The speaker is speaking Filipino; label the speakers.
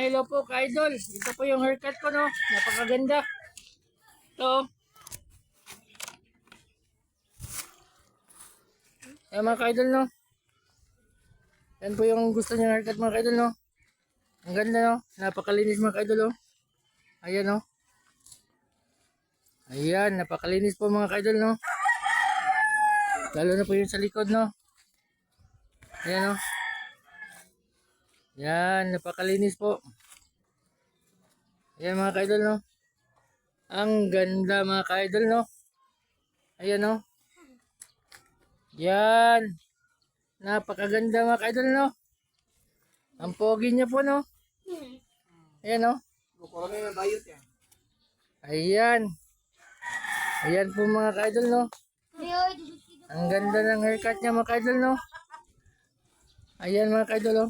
Speaker 1: hello po ka-idol. Ito po yung haircut ko, no? Napakaganda. Ito. Ayan mga ka-idol, no? Yan po yung gusto niya haircut mga ka-idol, no? Ang ganda, no? Napakalinis mga ka-idol, no? Ayan, no? Ayan, napakalinis po mga ka-idol, no? Lalo na po yung sa likod, no? Ayan, no? Yan, napakalinis po. Ayan mga ka-idol, no? Ang ganda mga ka-idol, no? Ayan, no? Yan. Napakaganda mga ka-idol, no? Ang pogi niya po, no? Ayan, no? Ayan. Ayan po mga ka-idol, no? Ang ganda ng haircut niya mga ka-idol, no? Ayan mga ka-idol, no?